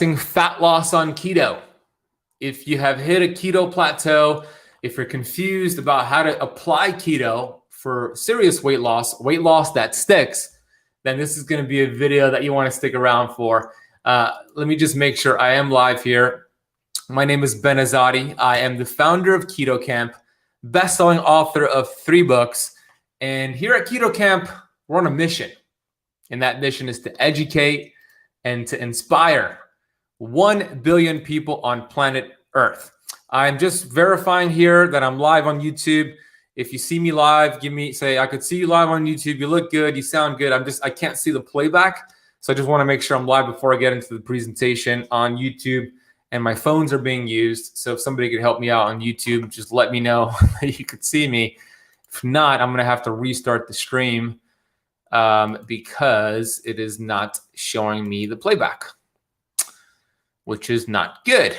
Fat loss on keto. If you have hit a keto plateau, if you're confused about how to apply keto for serious weight loss that sticks, then this is going to be a video that you want to stick around for. Let me just make sure I am live here. My name is Ben Azadi. I am the founder of Keto Camp, best-selling author of 3 books. And here at Keto Camp, we're on a mission. And that mission is to educate and to inspire 1 billion people on planet Earth. I'm just verifying here that I'm live on YouTube. If you see me live, say, I could see you live on YouTube. You look good. You sound good. I can't see the playback. So I just want to make sure I'm live before I get into the presentation on YouTube. And my phones are being used. So if somebody could help me out on YouTube, just let me know that you could see me. If not, I'm going to have to restart the stream because it is not showing me the playback, which is not good.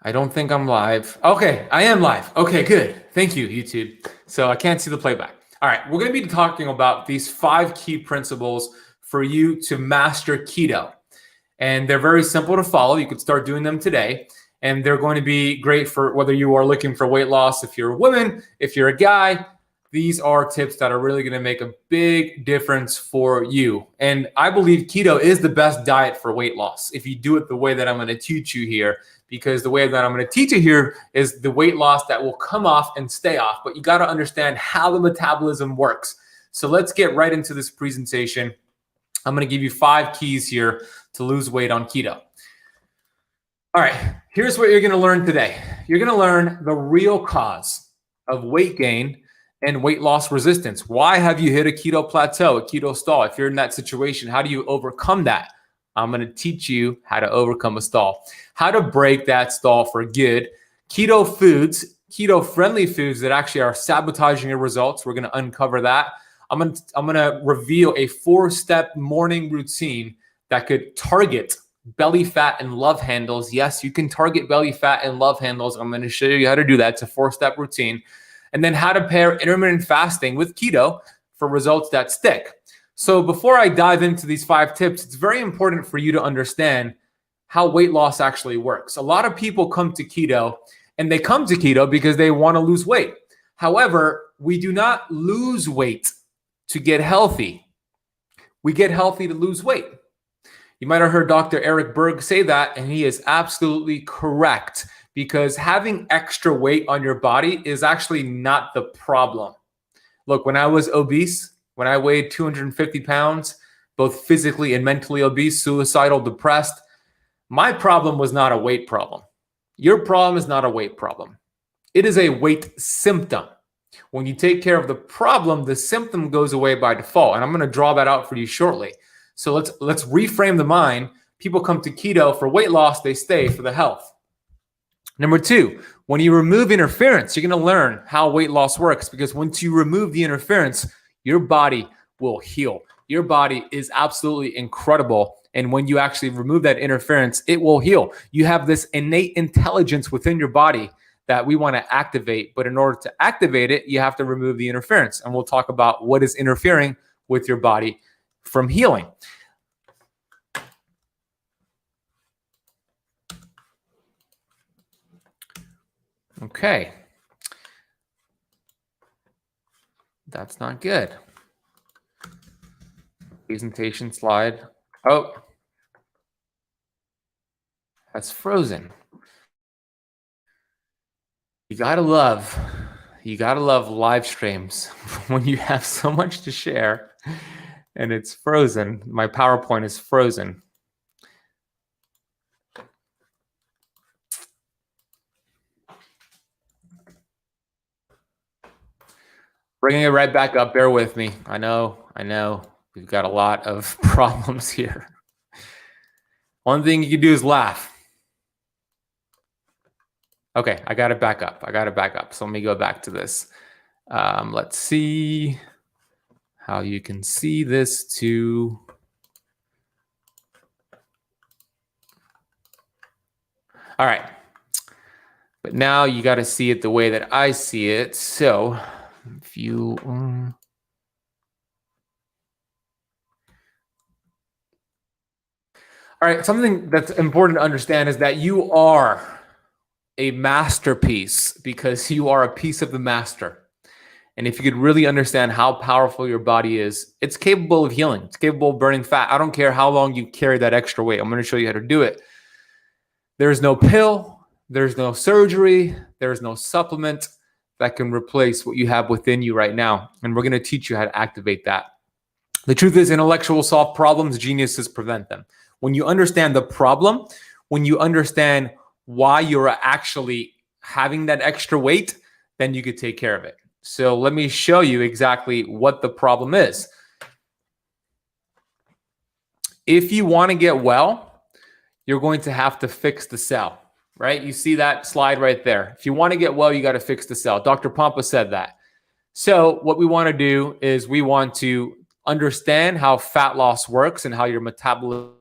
I don't think I'm live. Okay, I am live. Okay, good. Thank you, YouTube. So I can't see the playback. All right, we're going to be talking about these 5 key principles for you to master keto. And they're very simple to follow. You could start doing them today. And they're going to be great for whether you are looking for weight loss, if you're a woman, if you're a guy. These are tips that are really going to make a big difference for you. And I believe keto is the best diet for weight loss if you do it the way that I'm going to teach you here, because the way that I'm going to teach you here is the weight loss that will come off and stay off. But you got to understand how the metabolism works. So let's get right into this presentation. I'm going to give you 5 keys here to lose weight on keto. All right, here's what you're going to learn today. You're going to learn the real cause of weight gain and weight loss resistance. Why have you hit a keto plateau, a keto stall? If you're in that situation, how do you overcome that? I'm going to teach you how to overcome a stall, how to break that stall for good. Keto foods, keto-friendly foods that actually are sabotaging your results. We're going to uncover that. I'm going to reveal a 4-step morning routine that could target belly fat and love handles. Yes, you can target belly fat and love handles. I'm going to show you how to do that. It's a 4-step routine. And then how to pair intermittent fasting with keto for results that stick. So before I dive into these 5 tips, it's very important for you to understand how weight loss actually works. A lot of people come to keto, and they come to keto because they want to lose weight. However, we do not lose weight to get healthy. We get healthy to lose weight. You might have heard Dr. Eric Berg say that, and he is absolutely correct, because having extra weight on your body is actually not the problem. Look, when I was obese, when I weighed 250 pounds, both physically and mentally obese, suicidal, depressed, my problem was not a weight problem. Your problem is not a weight problem. It is a weight symptom. When you take care of the problem, the symptom goes away by default. And I'm going to draw that out for you shortly. So let's reframe the mind. People come to keto for weight loss, they stay for the health. Number 2, when you remove interference, you're going to learn how weight loss works, because once you remove the interference, your body will heal. Your body is absolutely incredible. And when you actually remove that interference, it will heal. You have this innate intelligence within your body that we want to activate. But in order to activate it, you have to remove the interference. And we'll talk about what is interfering with your body from healing. Okay. That's not good. Presentation slide. Oh, that's frozen. You gotta love live streams when you have so much to share and it's frozen. My PowerPoint is frozen. Bringing it right back up. Bear with me. I know. We've got a lot of problems here. One thing you can do is laugh. Okay, I got it back up. So let me go back to this. Let's see how you can see this too. All right. But now you got to see it the way that I see it. So if you All right, something that's important to understand is that you are a masterpiece because you are a piece of the master. And if you could really understand how powerful your body is, it's capable of healing. It's capable of burning fat. I don't care how long you carry that extra weight. I'm going to show you how to do it. There's no pill. There's no surgery. There's no supplement that can replace what you have within you right now. And we're going to teach you how to activate that. The truth is, intellectuals solve problems, geniuses prevent them. When you understand the problem, when you understand why you're actually having that extra weight, then you could take care of it. So let me show you exactly what the problem is. If you want to get well, you're going to have to fix the cell, right? You see that slide right there. If you want to get well, you got to fix the cell. Dr. Pompa said that. So what we want to do is we want to understand how fat loss works and how your metabolism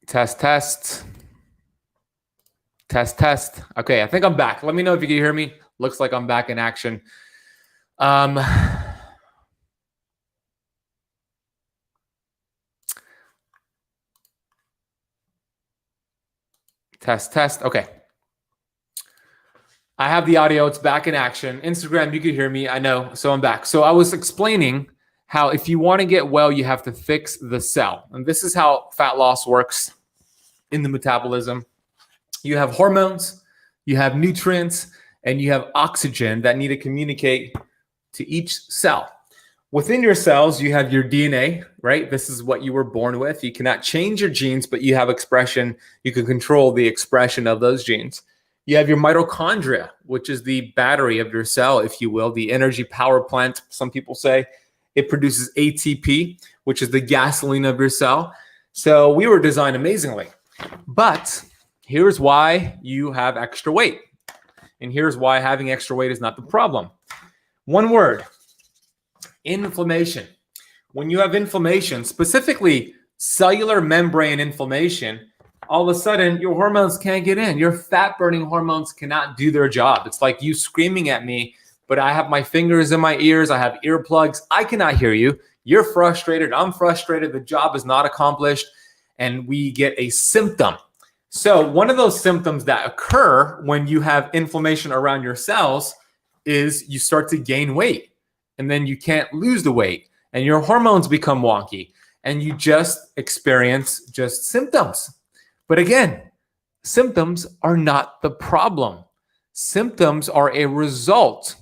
test. Okay, I think I'm back. Let me know if you can hear me. Looks like I'm back in action. Test. Okay. I have the audio. It's back in action. Instagram, you can hear me. I know. So I'm back. So I was explaining how if you want to get well, you have to fix the cell. And this is how fat loss works in the metabolism. You have hormones, you have nutrients, and you have oxygen that need to communicate to each cell. Within your cells, you have your DNA, right? This is what you were born with. You cannot change your genes, but you have expression. You can control the expression of those genes. You have your mitochondria, which is the battery of your cell, if you will, the energy power plant, some people say. It produces ATP, which is the gasoline of your cell. So we were designed amazingly. But here's why you have extra weight. And here's why having extra weight is not the problem. One word, inflammation. When you have inflammation, specifically cellular membrane inflammation, all of a sudden your hormones can't get in. Your fat-burning hormones cannot do their job. It's like you screaming at me, but I have my fingers in my ears. I have earplugs. I cannot hear you. You're frustrated. I'm frustrated. The job is not accomplished. And we get a symptom. So one of those symptoms that occur when you have inflammation around your cells is you start to gain weight. And then you can't lose the weight. And your hormones become wonky. And you just experience just symptoms. But again, symptoms are not the problem. Symptoms are a result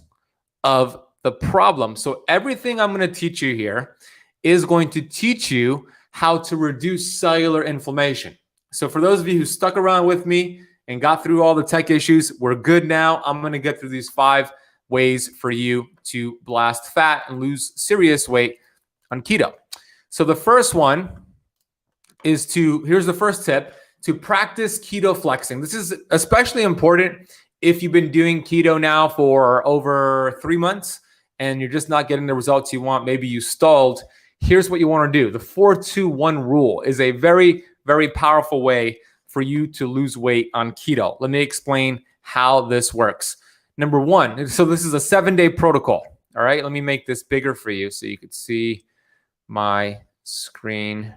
of the problem. So everything I'm going to teach you here is going to teach you how to reduce cellular inflammation. So for those of you who stuck around with me and got through all the tech issues, we're good now. I'm going to get through these 5 ways for you to blast fat and lose serious weight on keto. So the first one is here's the first tip, to practice keto flexing. This is especially important if you've been doing keto now for over 3 months and you're just not getting the results you want. Maybe you stalled. Here's what you want to do. The 4-2-1 rule is a very, very powerful way for you to lose weight on keto. Let me explain how this works. Number 1, so this is a 7-day protocol. All right, let me make this bigger for you so you could see my screen.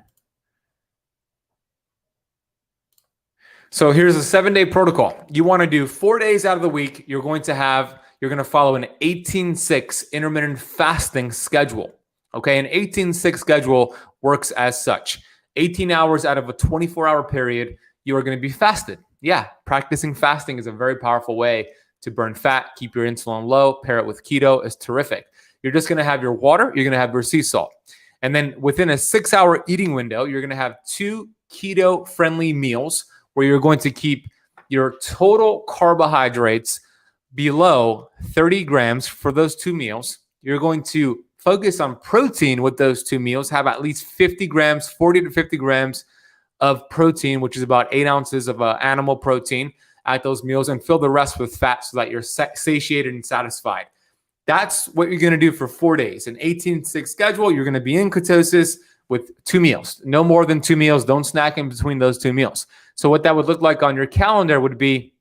So here's a 7-day protocol. You want to do 4 days out of the week. You're going to follow an 18-6 intermittent fasting schedule. Okay, an 18-6 schedule works as such. 18 hours out of a 24-hour period, you are going to be fasted. Yeah, practicing fasting is a very powerful way to burn fat, keep your insulin low, pair it with keto is terrific. You're just going to have your water, you're going to have your sea salt. And then within a 6-hour eating window, you're going to have 2 keto-friendly meals where you're going to keep your total carbohydrates below 30 grams for those 2 meals. You're going to focus on protein with those 2 meals, have at least 50 grams, 40 to 50 grams of protein, which is about 8 ounces of animal protein at those meals, and fill the rest with fat so that you're satiated and satisfied. That's what you're going to do for 4 days. An 18-6 schedule, you're going to be in ketosis with 2 meals. No more than 2 meals. Don't snack in between those 2 meals. So what that would look like on your calendar would be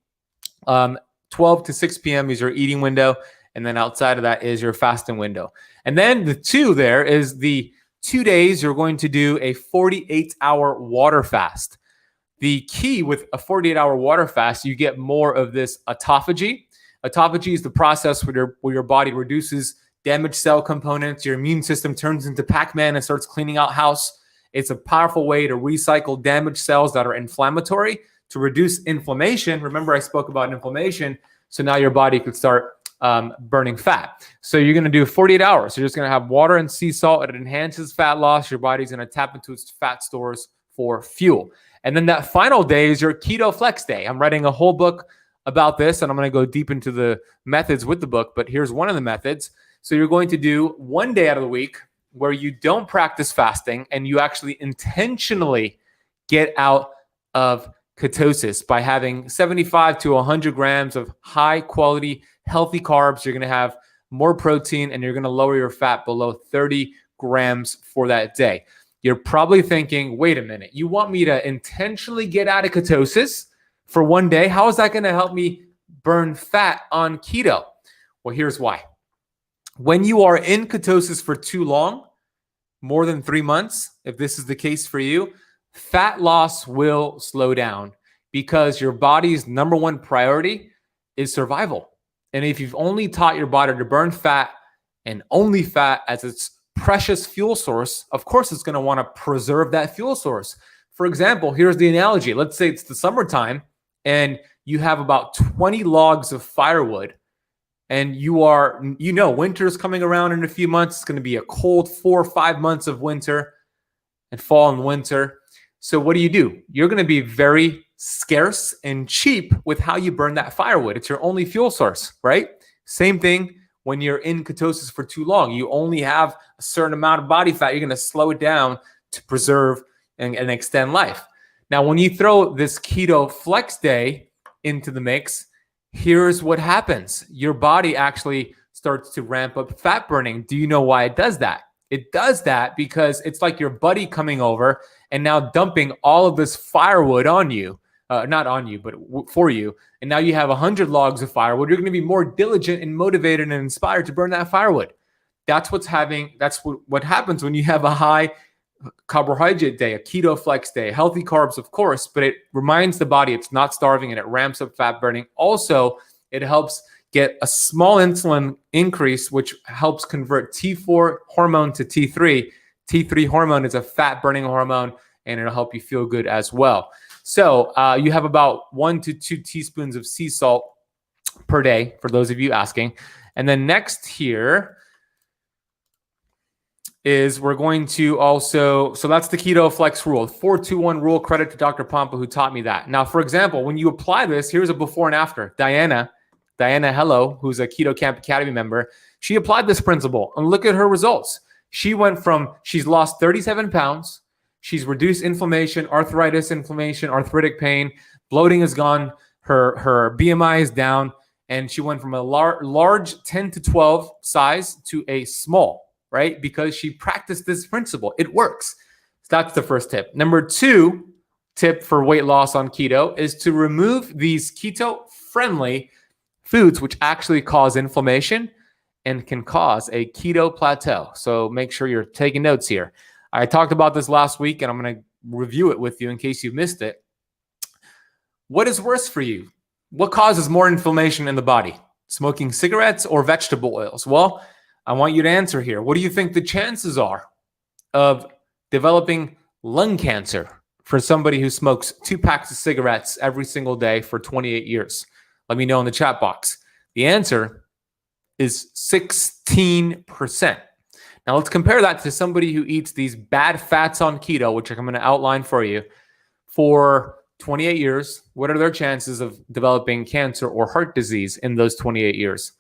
12 to 6 p.m. is your eating window. And then outside of that is your fasting window. And then the 2 there is the 2 days you're going to do a 48-hour water fast. The key with a 48-hour water fast, you get more of this autophagy. Autophagy is the process where your body reduces damaged cell components. Your immune system turns into Pac-Man and starts cleaning out house. It's a powerful way to recycle damaged cells that are inflammatory to reduce inflammation. Remember, I spoke about inflammation. So now your body could start burning fat. So you're going to do 48 hours. You're just going to have water and sea salt. It enhances fat loss. Your body's going to tap into its fat stores for fuel. And then that final day is your keto flex day. I'm writing a whole book about this, and I'm going to go deep into the methods with the book, but here's one of the methods. So you're going to do 1 day out of the week where you don't practice fasting and you actually intentionally get out of ketosis by having 75 to 100 grams of high quality, healthy carbs. You're going to have more protein and you're going to lower your fat below 30 grams for that day. You're probably thinking, wait a minute, you want me to intentionally get out of ketosis for 1 day? How is that going to help me burn fat on keto? Well, here's why. When you are in ketosis for too long, more than 3 months, if this is the case for you, fat loss will slow down because your body's number 1 priority is survival. And if you've only taught your body to burn fat and only fat as its precious fuel source, of course it's going to want to preserve that fuel source. For example, here's the analogy. Let's say it's the summertime and you have about 20 logs of firewood and winter's coming around in a few months. It's going to be a cold 4 or 5 months of winter and fall and winter. So what do? You're going to be very scarce and cheap with how you burn that firewood. It's your only fuel source, right? Same thing when you're in ketosis for too long. You only have a certain amount of body fat. You're going to slow it down to preserve and extend life. Now, when you throw this keto flex day into the mix, here's what happens. Your body actually starts to ramp up fat burning. Do you know why it does that? It does that because it's like your buddy coming over and now dumping all of this firewood on you. Not on you, but for you. And now you have 100 logs of firewood. You're going to be more diligent and motivated and inspired to burn that firewood. That's what happens when you have a high carbohydrate day, a keto flex day, healthy carbs, of course, but it reminds the body it's not starving and it ramps up fat burning. Also, it helps get a small insulin increase, which helps convert T4 hormone to T3. T3 hormone is a fat burning hormone and it'll help you feel good as well. So you have about 1 to 2 teaspoons of sea salt per day, for those of you asking. And then next here is we're going to also, so that's the Keto Flex rule, 4-2-1 rule. Credit to Dr. Pompa who taught me that. Now, for example, when you apply this, here's a before and after. Diana, hello, who's a Keto Camp Academy member, she applied this principle and look at her results. She's lost 37 pounds. She's reduced inflammation, arthritic pain, bloating is gone. Her BMI is down, and she went from a large 10 to 12 size to a small, right? Because she practiced this principle. It works. So that's the first tip. Number 2 tip for weight loss on keto is to remove these keto-friendly foods, which actually cause inflammation and can cause a keto plateau. So make sure you're taking notes here. I talked about this last week, and I'm going to review it with you in case you missed it. What is worse for you? What causes more inflammation in the body? Smoking cigarettes or vegetable oils? Well, I want you to answer here. What do you think the chances are of developing lung cancer for somebody who smokes 2 packs of cigarettes every single day for 28 years? Let me know in the chat box. The answer is 16%. Now let's compare that to somebody who eats these bad fats on keto, which I'm going to outline for you, for 28 years. What are their chances of developing cancer or heart disease in those 28 years?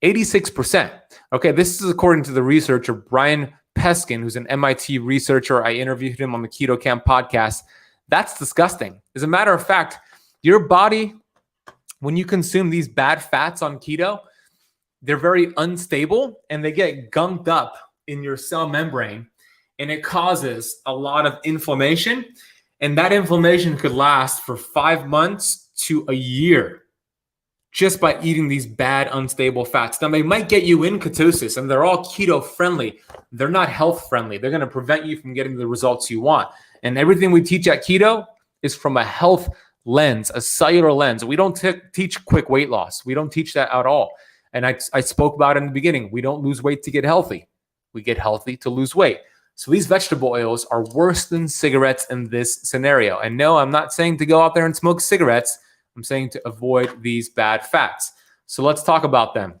86%. Okay, this is according to the researcher Brian Peskin, who's an MIT researcher. I interviewed him on the Keto Camp podcast. That's disgusting. As a matter of fact, your body, when you consume these bad fats on keto, they're very unstable and they get gunked up in your cell membrane, and it causes a lot of inflammation. And that inflammation could last for 5 months to a year just by eating these bad, unstable fats. Now, they might get you in ketosis, and they're all keto friendly. They're not health friendly. They're going to prevent you from getting the results you want. And everything we teach at keto is from a health lens, a cellular lens. We don't teach quick weight loss. We don't teach that at all. And I spoke about it in the beginning. We don't lose weight to get healthy. We get healthy to lose weight. So these vegetable oils are worse than cigarettes in this scenario. And no, I'm not saying to go out there and smoke cigarettes. I'm saying to avoid these bad fats. So let's talk about them.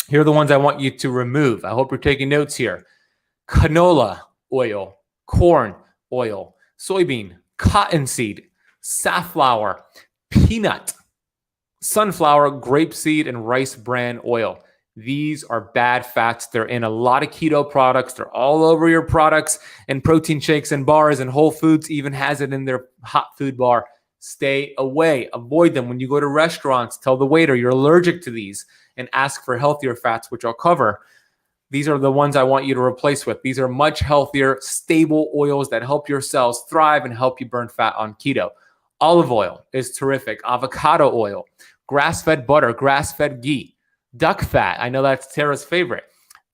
Here are the ones I want you to remove. I hope you're taking notes here. Canola oil, corn oil, soybean, cottonseed, safflower, peanut, sunflower, grapeseed, and rice bran oil. These are bad fats. They're in a lot of keto products. They're all over your products and protein shakes and bars, and Whole Foods even has it in their hot food bar. Stay away. Avoid them. When you go to restaurants, tell the waiter you're allergic to these and ask for healthier fats, which I'll cover. These are the ones I want you to replace with. These are much healthier, stable oils that help your cells thrive and help you burn fat on keto. Olive oil is terrific. Avocado oil, grass-fed butter, grass-fed ghee, duck fat. I know that's Tara's favorite.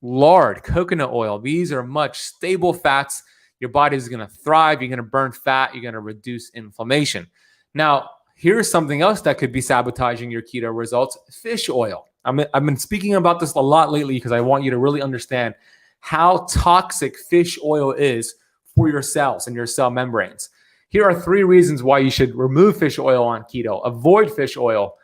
Lard, coconut oil. These are much stable fats. Your body is going to thrive. You're going to burn fat. You're going to reduce inflammation. Now, here's something else that could be sabotaging your keto results: fish oil. I've been speaking about this a lot lately because I want you to really understand how toxic fish oil is for your cells and your cell membranes. Here are 3 reasons why you should remove fish oil on keto. Avoid fish oil.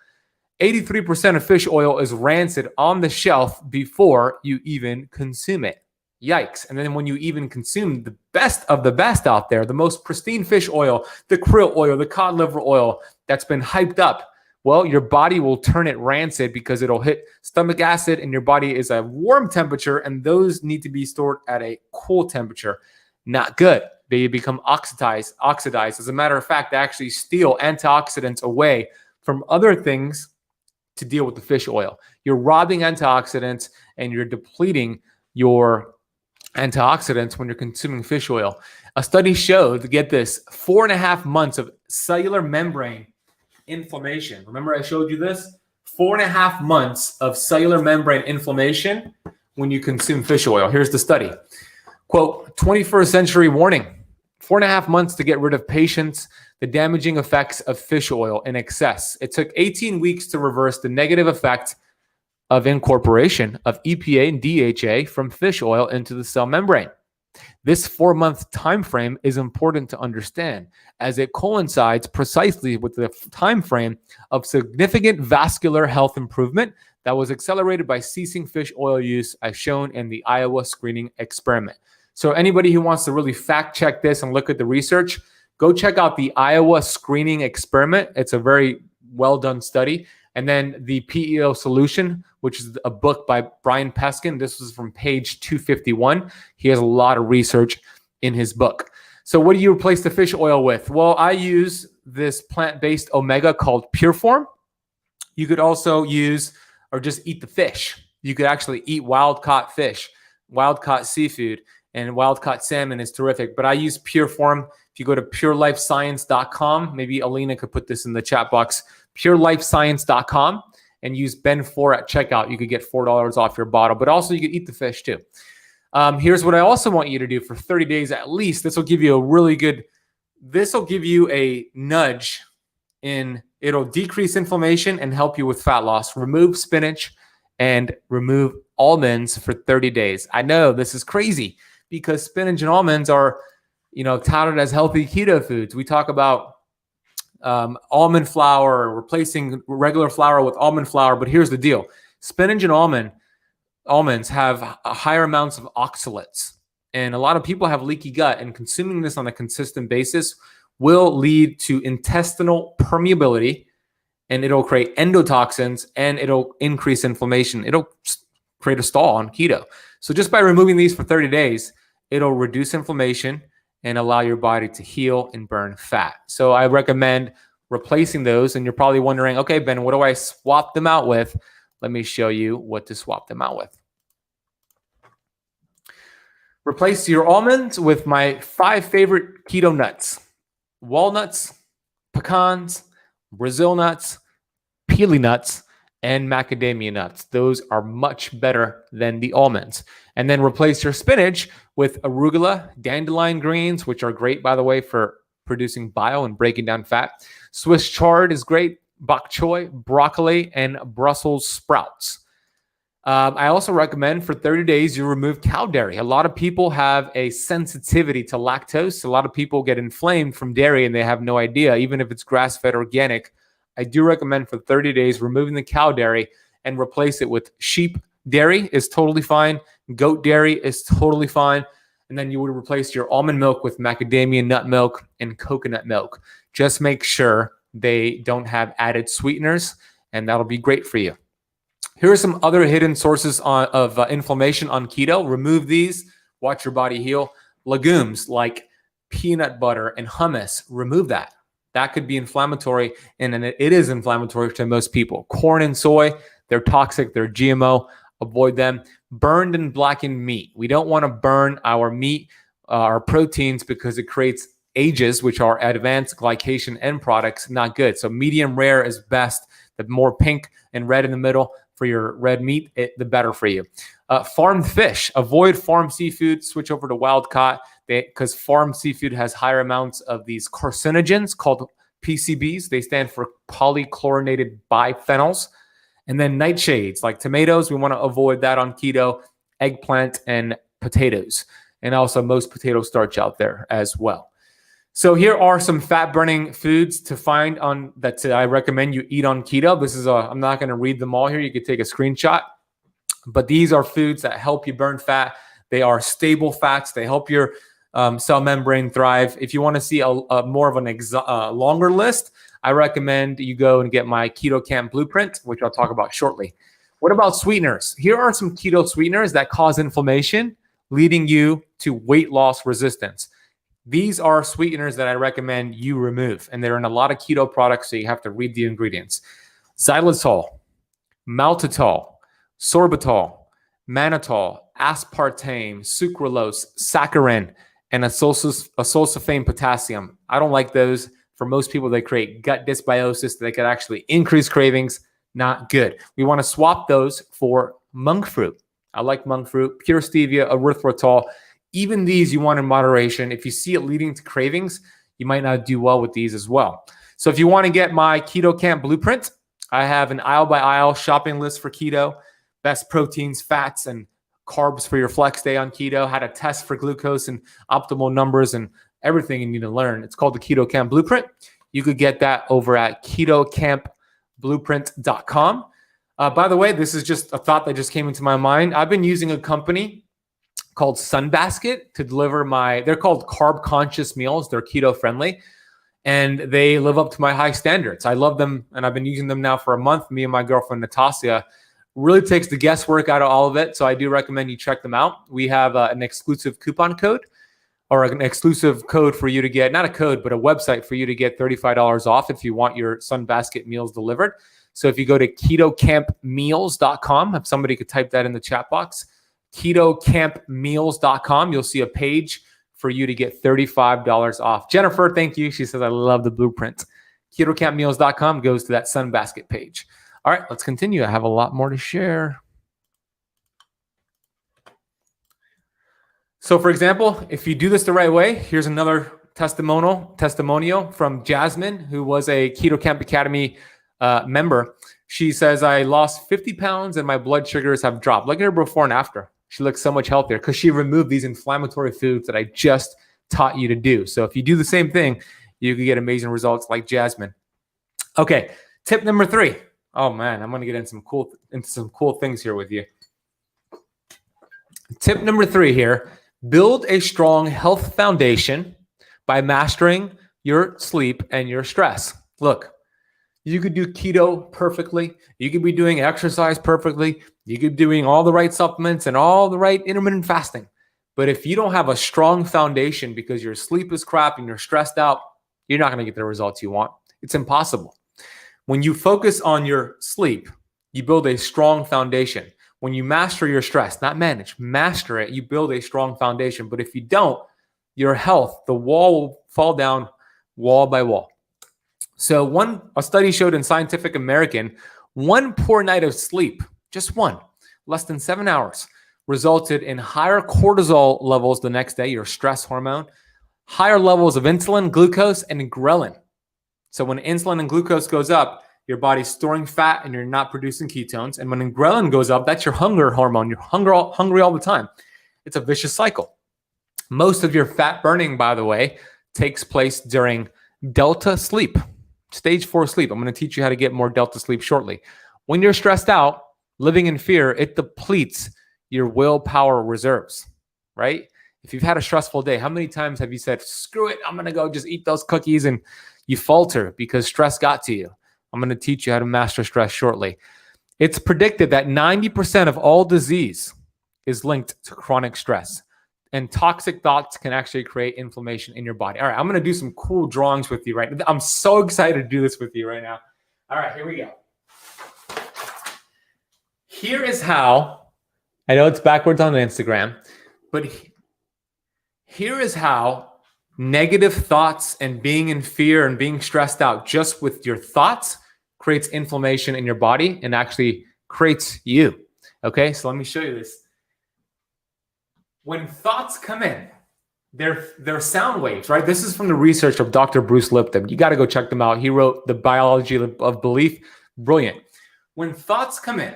83% of fish oil is rancid on the shelf before you even consume it. Yikes. And then when you even consume the best of the best out there, the most pristine fish oil, the krill oil, the cod liver oil that's been hyped up, well, your body will turn it rancid because it'll hit stomach acid, and your body is a warm temperature, and those need to be stored at a cool temperature. Not good. They become oxidized. As a matter of fact, they actually steal antioxidants away from other things to deal with the fish oil. You're robbing antioxidants and you're depleting your antioxidants when you're consuming fish oil. A study showed, get this, 4.5 months of cellular membrane inflammation. Remember I showed you this? 4.5 months of cellular membrane inflammation when you consume fish oil. Here's the study. Quote, 21st century warning. 4.5 months to get rid of patients the damaging effects of fish oil in excess. It took 18 weeks to reverse the negative effect of incorporation of EPA and DHA from fish oil into the cell membrane. This 4-month time frame is important to understand, as it coincides precisely with the time frame of significant vascular health improvement that was accelerated by ceasing fish oil use as shown in the Iowa screening experiment. So anybody who wants to really fact check this and look at the research, go check out the Iowa screening experiment. It's a very well done study. And then the PEO solution, which is a book by Brian Peskin. This was from page 251. He has a lot of research in his book. So what do you replace the fish oil with? Well, I use this plant-based omega called Pureform. You could also use or just eat the fish. You could actually eat wild-caught fish, wild-caught seafood, and wild-caught salmon is terrific. But I use Pureform. If you go to purelifescience.com, maybe Alina could put this in the chat box, purelifescience.com, and use Ben4 at checkout. You could get $4 off your bottle, but also you could eat the fish too. Here's what I also want you to do for 30 days at least. This will give you a nudge it'll decrease inflammation and help you with fat loss. Remove spinach and remove almonds for 30 days. I know this is crazy because spinach and almonds are, touted as healthy keto foods. We talk about almond flour, replacing regular flour with almond flour. But here's the deal. Spinach and almonds have higher amounts of oxalates. And a lot of people have leaky gut, and consuming this on a consistent basis will lead to intestinal permeability, and it'll create endotoxins, and it'll increase inflammation. It'll create a stall on keto. So just by removing these for 30 days, it'll reduce inflammation and allow your body to heal and burn fat. So I recommend replacing those. And you're probably wondering, okay, Ben, what do I swap them out with? Let me show you what to swap them out with. Replace your almonds with my 5 favorite keto nuts: walnuts, pecans, Brazil nuts, pili nuts, and macadamia nuts. Those are much better than the almonds. And then replace your spinach with arugula, dandelion greens, which are great, by the way, for producing bile and breaking down fat. Swiss chard is great, bok choy, broccoli, and Brussels sprouts. I also recommend for 30 days you remove cow dairy. A lot of people have a sensitivity to lactose. A lot of people get inflamed from dairy and they have no idea, even if it's grass-fed organic. I do recommend for 30 days removing the cow dairy and replace it with sheep dairy is totally fine. Goat dairy is totally fine. And then you would replace your almond milk with macadamia nut milk and coconut milk. Just make sure they don't have added sweeteners, and that'll be great for you. Here are some other hidden sources of inflammation on keto. Remove these. Watch your body heal. Legumes like peanut butter and hummus, remove that. That could be inflammatory, and it is inflammatory to most people. Corn and soy, they're toxic. They're GMO. Avoid them. Burned and blackened meat. We don't want to burn our meat, our proteins, because it creates AGEs, which are advanced glycation end products. Not good. So medium rare is best. The more pink and red in the middle for your red meat, the better for you. Farmed fish. Avoid farmed seafood. Switch over to wild caught, because farmed seafood has higher amounts of these carcinogens called PCBs. They stand for polychlorinated biphenyls. And then nightshades like tomatoes. We want to avoid that on keto. Eggplant and potatoes. And also most potato starch out there as well. So here are some fat-burning foods to find on that I recommend you eat on keto. This is I'm not going to read them all here. You could take a screenshot. But these are foods that help you burn fat. They are stable fats. They help your cell membrane thrive. If you want to see a more of a longer list, I recommend you go and get my Keto Camp Blueprint, which I'll talk about shortly. What about sweeteners? Here are some keto sweeteners that cause inflammation, leading you to weight loss resistance. These are sweeteners that I recommend you remove, and they're in a lot of keto products, so you have to read the ingredients. Xylitol, maltitol, sorbitol, mannitol, aspartame, sucralose, saccharin, and acesulfame potassium. I don't like those. For most people, they create gut dysbiosis. They could actually increase cravings. Not good. We want to swap those for monk fruit. I like monk fruit, pure stevia, erythritol. Even these you want in moderation. If you see it leading to cravings, you might not do well with these as well. So if you want to get my Keto Camp Blueprint, I have an aisle by aisle shopping list for keto, best proteins, fats, and carbs for your flex day on keto, how to test for glucose and optimal numbers and everything you need to learn. It's called the Keto Camp Blueprint. You could get that over at ketocampblueprint.com. By the way, this is just a thought that just came into my mind. I've been using a company called Sunbasket to deliver they're called carb conscious meals. They're keto friendly and they live up to my high standards. I love them and I've been using them now for a month. Me and my girlfriend, Natasha, really takes the guesswork out of all of it. So I do recommend you check them out. We have an exclusive coupon code or an exclusive code for you to get, not a code, but a website for you to get $35 off if you want your Sunbasket meals delivered. So if you go to ketocampmeals.com, if somebody could type that in the chat box, ketocampmeals.com, you'll see a page for you to get $35 off. Jennifer, thank you. She says, I love the blueprint. Ketocampmeals.com goes to that Sunbasket page. All right, let's continue. I have a lot more to share. So for example, if you do this the right way, here's another testimonial from Jasmine, who was a Keto Camp Academy member. She says, I lost 50 pounds and my blood sugars have dropped. Look at her before and after. She looks so much healthier because she removed these inflammatory foods that I just taught you to do. So if you do the same thing, you can get amazing results like Jasmine. Okay, tip number 3. Oh man, I'm going to get into some cool things here with you. Tip number 3 here. Build a strong health foundation by mastering your sleep and your stress. Look, you could do keto perfectly. You could be doing exercise perfectly. You could be doing all the right supplements and all the right intermittent fasting. But if you don't have a strong foundation because your sleep is crap and you're stressed out, you're not going to get the results you want. It's impossible. When you focus on your sleep, you build a strong foundation. When you master your stress, not manage, master it, you build a strong foundation. But if you don't, your health, the wall will fall down wall by wall. So a study showed in Scientific American, one poor night of sleep, just one, less than 7 hours, resulted in higher cortisol levels the next day, your stress hormone, higher levels of insulin, glucose, and ghrelin. So when insulin and glucose goes up, your body's storing fat and you're not producing ketones. And when ghrelin goes up, that's your hunger hormone. You're hungry all the time. It's a vicious cycle. Most of your fat burning, by the way, takes place during delta sleep, stage 4 sleep. I'm going to teach you how to get more delta sleep shortly. When you're stressed out, living in fear, it depletes your willpower reserves, right? If you've had a stressful day, how many times have you said, screw it, I'm going to go just eat those cookies, and you falter because stress got to you? I'm going to teach you how to master stress shortly. It's predicted that 90% of all disease is linked to chronic stress, and toxic thoughts can actually create inflammation in your body. All right, I'm going to do some cool drawings with you right now. I'm so excited to do this with you right now. All right, here we go. Here is how, I know it's backwards on Instagram, but here is how negative thoughts and being in fear and being stressed out just with your thoughts creates inflammation in your body and actually creates you. Okay, so let me show you this. When thoughts come in, they're sound waves, right? This is from the research of Dr. Bruce Lipton. You got to go check them out. He wrote The Biology of Belief. Brilliant. When thoughts come in,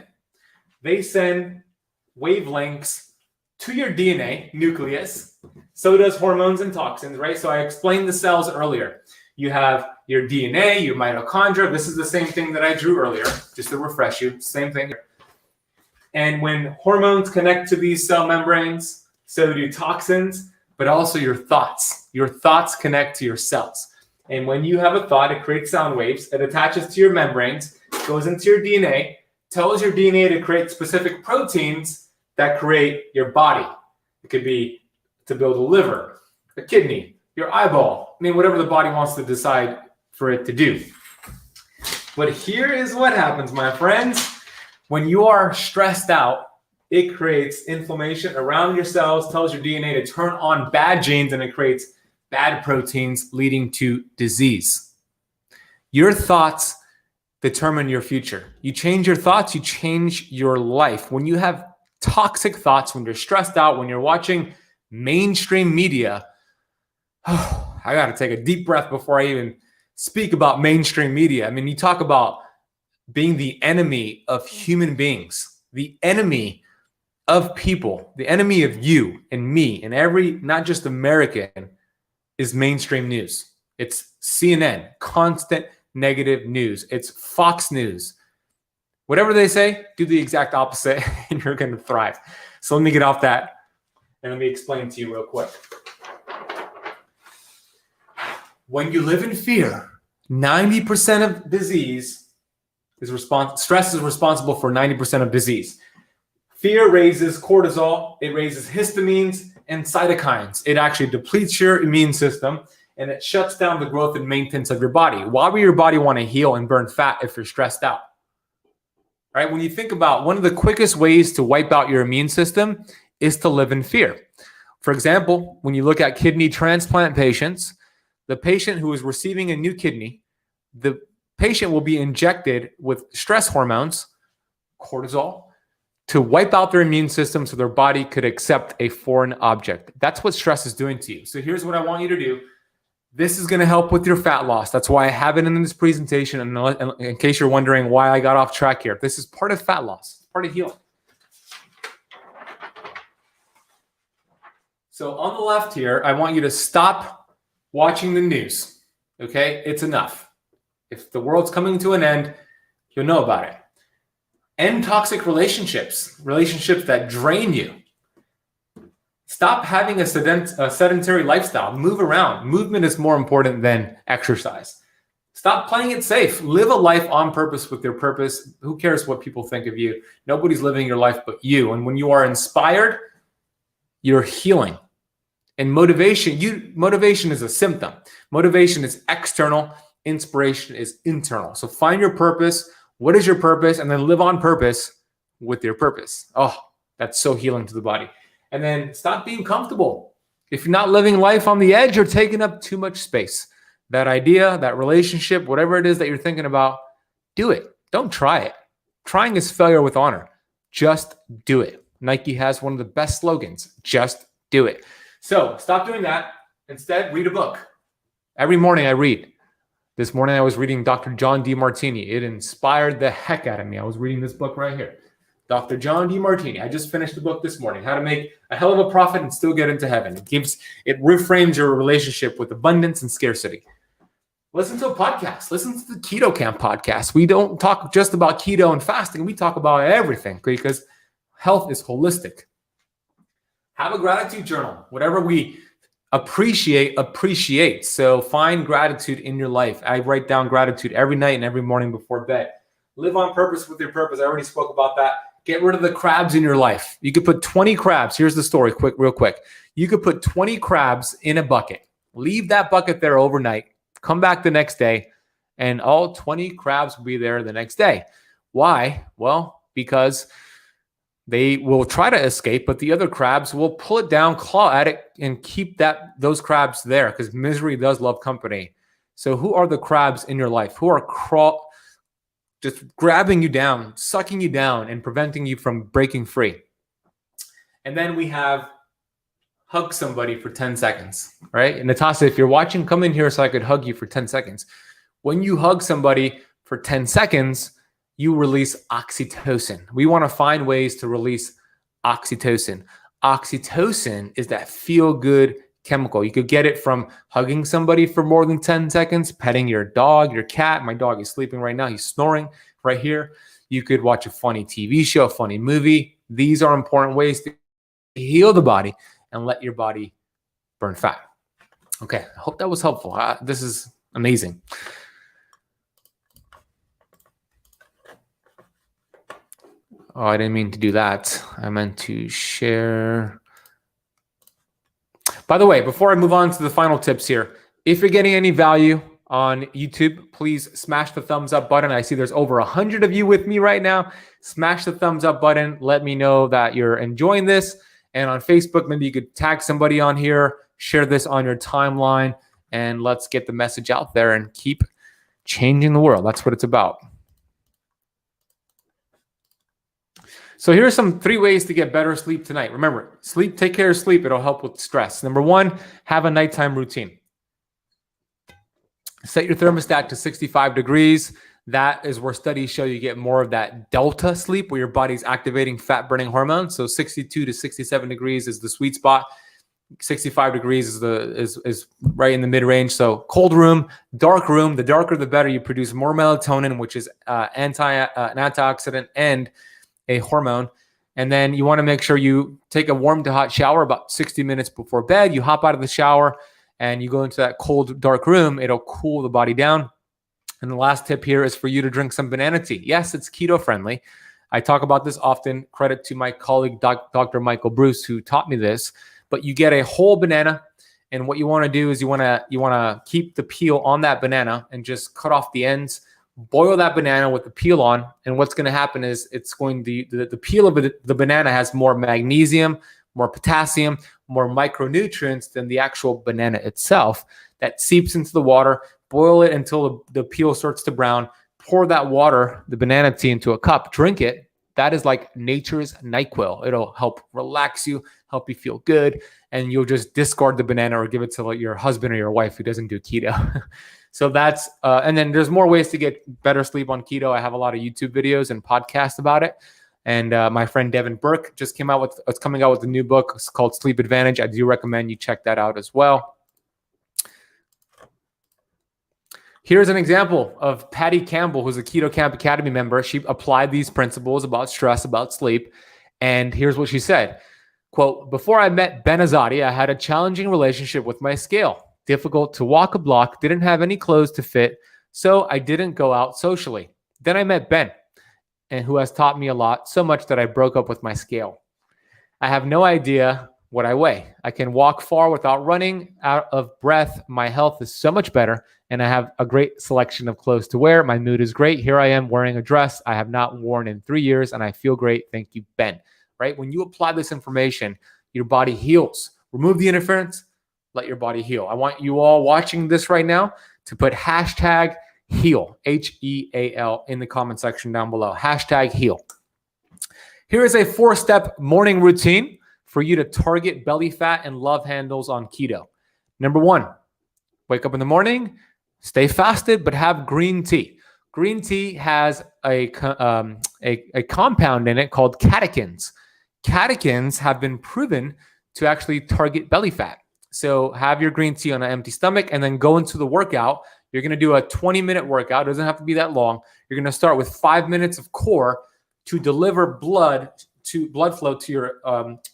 they send wavelengths to your DNA nucleus. So does hormones and toxins, right? So I explained the cells earlier. You have your DNA, your mitochondria. This is the same thing that I drew earlier, just to refresh you. Same thing. And when hormones connect to these cell membranes, so do toxins, but also your thoughts. Your thoughts connect to your cells. And when you have a thought, it creates sound waves. It attaches to your membranes, goes into your DNA, tells your DNA to create specific proteins that create your body. It could be to build a liver, a kidney, your eyeball. I mean, whatever the body wants to decide for it to do. But here is what happens, my friends. When you are stressed out, it creates inflammation around your cells, tells your DNA to turn on bad genes, and it creates bad proteins leading to disease. Your thoughts determine your future. You change your thoughts, you change your life. When you have toxic thoughts, when you're stressed out, when you're watching mainstream media, I got to take a deep breath before I even speak about mainstream media. I mean, you talk about being the enemy of human beings, the enemy of people, the enemy of you and me and every, not just American, is mainstream news. It's CNN, constant negative news. It's Fox News. Whatever they say, do the exact opposite and you're going to thrive. So let me get off that and let me explain to you real quick. When you live in fear, 90% of disease stress is responsible for 90% of disease. Fear raises cortisol, it raises histamines and cytokines. It actually depletes your immune system and it shuts down the growth and maintenance of your body. Why would your body want to heal and burn fat if you're stressed out? Right? When you think about one of the quickest ways to wipe out your immune system is to live in fear. For example, when you look at kidney transplant patients, the patient who is receiving a new kidney, the patient will be injected with stress hormones, cortisol, to wipe out their immune system so their body could accept a foreign object. That's what stress is doing to you. So here's what I want you to do. This is going to help with your fat loss. That's why I have it in this presentation. And in case you're wondering why I got off track here, this is part of fat loss, part of healing. So on the left here, I want you to stop watching the news. Okay? It's enough. If the world's coming to an end, you'll know about it. End toxic relationships that drain you. Stop having a sedentary lifestyle. Move around. Movement is more important than exercise. Stop playing it safe. Live a life on purpose with your purpose. Who cares what people think of you? Nobody's living your life but you. And when you are inspired, you're healing. And motivation is a symptom. Motivation is external. Inspiration is internal. So find your purpose. What is your purpose? And then live on purpose with your purpose. Oh, that's so healing to the body. And then stop being comfortable. If you're not living life on the edge, you're taking up too much space. That idea, that relationship, whatever it is that you're thinking about, do it. Don't try it. Trying is failure with honor. Just do it. Nike has one of the best slogans. Just do it. So stop doing that. Instead, read a book. Every morning I read. This morning I was reading Dr. John Demartini. It inspired the heck out of me. I was reading this book right here. Dr. John Demartini. I just finished the book this morning. How to make a hell of a profit and still get into heaven. It reframes your relationship with abundance and scarcity. Listen to a podcast. Listen to the Keto Camp podcast. We don't talk just about keto and fasting. We talk about everything because health is holistic. Have a gratitude journal. Whatever we appreciate. So find gratitude in your life. I write down gratitude every night and every morning before bed. Live on purpose with your purpose. I already spoke about that. Get rid of the crabs in your life. You could put 20 crabs. Here's the story, real quick. You could put 20 crabs in a bucket. Leave that bucket there overnight. Come back the next day, and all 20 crabs will be there the next day. Why? Well, because they will try to escape, but the other crabs will pull it down, claw at it, and keep those crabs there because misery does love company. So who are the crabs in your life? Who are just grabbing you down, sucking you down, and preventing you from breaking free? And then we have hug somebody for 10 seconds, right? And Natasha, if you're watching, come in here so I could hug you for 10 seconds. When you hug somebody for 10 seconds, you release oxytocin. We want to find ways to release oxytocin. Oxytocin is that feel-good chemical. You could get it from hugging somebody for more than 10 seconds, petting your dog, your cat. My dog is sleeping right now. He's snoring right here. You could watch a funny TV show, a funny movie. These are important ways to heal the body and let your body burn fat. Okay, I hope that was helpful. This is amazing. Oh, I didn't mean to do that. I meant to share. By the way, before I move on to the final tips here, if you're getting any value on YouTube, please smash the thumbs up button. I see there's over 100 of you with me right now. Smash the thumbs up button. Let me know that you're enjoying this. And on Facebook, maybe you could tag somebody on here, share this on your timeline, and let's get the message out there and keep changing the world. That's what it's about. So here are some 3 ways to get better sleep tonight. Remember, take care of sleep. It'll help with stress. Number 1, have a nighttime routine. Set your thermostat to 65 degrees. That is where studies show you get more of that delta sleep where your body's activating fat burning hormones. So 62 to 67 degrees is the sweet spot. 65 degrees is right in the mid range. So cold room, dark room. The darker the better. You produce more melatonin, which is an antioxidant and a hormone. And then you want to make sure you take a warm to hot shower about 60 minutes before bed. You hop out of the shower and you go into that cold, dark room. It'll cool the body down. And the last tip here is for you to drink some banana tea. Yes, it's keto friendly. I talk about this often. Credit to my colleague, Dr. Michael Bruce, who taught me this. But you get a whole banana, and what you want to do is you want to keep the peel on that banana and just cut off the ends. Boil that banana with the peel on, and what's going to happen is it's going the peel of the banana has more magnesium, more potassium, more micronutrients than the actual banana itself. That seeps into the water. Boil it until the peel starts to brown. Pour that water, the banana tea, into a cup. Drink it. That is like nature's NyQuil. It'll help relax you, help you feel good, and you'll just discard the banana or give it to like your husband or your wife who doesn't do keto. So that's, and then there's more ways to get better sleep on keto. I have a lot of YouTube videos and podcasts about it. And my friend Devin Burke just coming out with a new book. It's called Sleep Advantage. I do recommend you check that out as well. Here's an example of Patty Campbell, who's a Keto Camp Academy member. She applied these principles about stress, about sleep. And here's what she said. Quote, before I met Ben Azadi, I had a challenging relationship with my scale. Difficult to walk a block, didn't have any clothes to fit, so I didn't go out socially. Then I met Ben, and who has taught me a lot, so much that I broke up with my scale. I have no idea what I weigh. I can walk far without running out of breath. My health is so much better, and I have a great selection of clothes to wear. My mood is great. Here I am wearing a dress I have not worn in 3 years, and I feel great. Thank you, Ben. Right? When you apply this information, your body heals. Remove the interference. Let your body heal. I want you all watching this right now to put hashtag heal, HEAL, in the comment section down below. Hashtag heal. Here is a 4-step morning routine for you to target belly fat and love handles on keto. Number 1, wake up in the morning, stay fasted, but have green tea. Green tea has a compound in it called catechins. Catechins have been proven to actually target belly fat. So have your green tea on an empty stomach and then go into the workout. You're going to do a 20-minute workout. It doesn't have to be that long. You're going to start with 5 minutes of core to deliver blood flow to your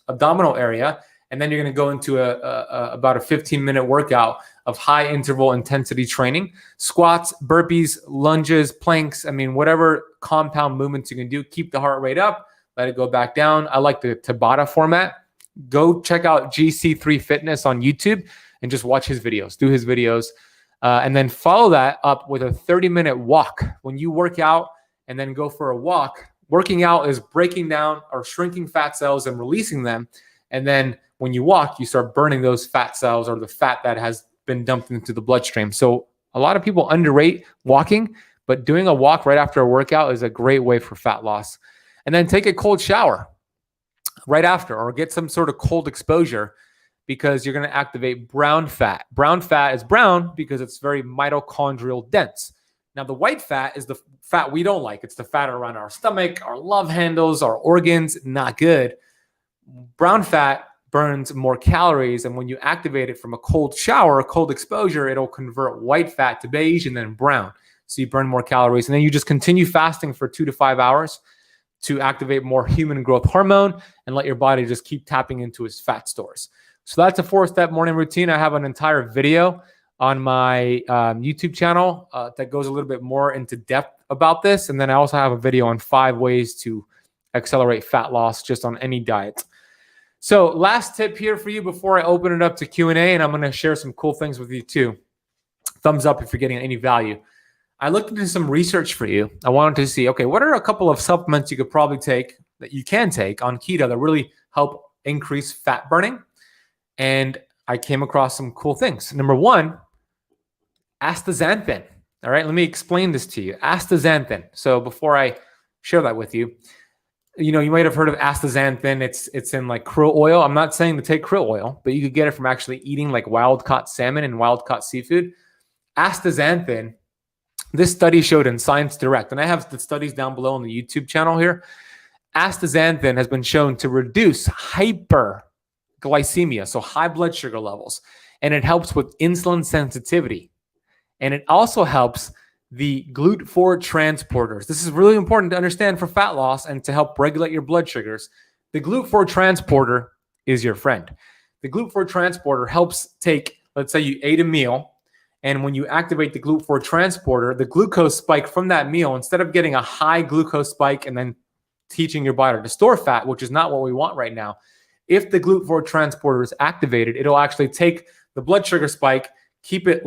abdominal area. And then you're going to go into about a 15-minute workout of high interval intensity training. Squats, burpees, lunges, planks. I mean, whatever compound movements you can do, keep the heart rate up, let it go back down. I like the TABATA format. Go check out GC3 Fitness on YouTube and just watch his videos, do his videos. And then follow that up with a 30-minute walk. When you work out and then go for a walk, working out is breaking down or shrinking fat cells and releasing them. And then when you walk, you start burning those fat cells or the fat that has been dumped into the bloodstream. So a lot of people underrate walking, but doing a walk right after a workout is a great way for fat loss. And then take a cold shower right after, or get some sort of cold exposure, because you're going to activate brown fat. Brown fat is brown because it's very mitochondrial dense. Now, the white fat is the fat we don't like. It's the fat around our stomach, our love handles, our organs. Not good. Brown fat burns more calories, and when you activate it from a cold shower, a cold exposure, it'll convert white fat to beige and then brown. So you burn more calories, and then you just continue fasting for 2 to 5 hours to activate more human growth hormone and let your body just keep tapping into its fat stores. So that's a 4-step morning routine. I have an entire video on my YouTube channel that goes a little bit more into depth about this. And then I also have a video on 5 ways to accelerate fat loss just on any diet. So last tip here for you before I open it up to Q&A, and I'm going to share some cool things with you too. Thumbs up if you're getting any value. I looked into some research for you. I wanted to see, okay, what are a couple of supplements you could probably take that you can take on keto that really help increase fat burning? And I came across some cool things. Number 1, astaxanthin. All right, let me explain this to you. Astaxanthin. So before I share that with you, you might have heard of astaxanthin. It's in like krill oil. I'm not saying to take krill oil, but you could get it from actually eating like wild-caught salmon and wild-caught seafood. Astaxanthin, this study showed in Science Direct, and I have the studies down below on the YouTube channel here. Astaxanthin has been shown to reduce hyperglycemia glycemia, so high blood sugar levels. And it helps with insulin sensitivity. And it also helps the GLUT4 transporters. This is really important to understand for fat loss and to help regulate your blood sugars. The GLUT4 transporter is your friend. The GLUT4 transporter helps take, let's say you ate a meal, and when you activate the GLUT4 transporter, the glucose spike from that meal, instead of getting a high glucose spike and then teaching your body to store fat, which is not what we want right now, if the GLUT4 transporter is activated, it'll actually take the blood sugar spike, keep it,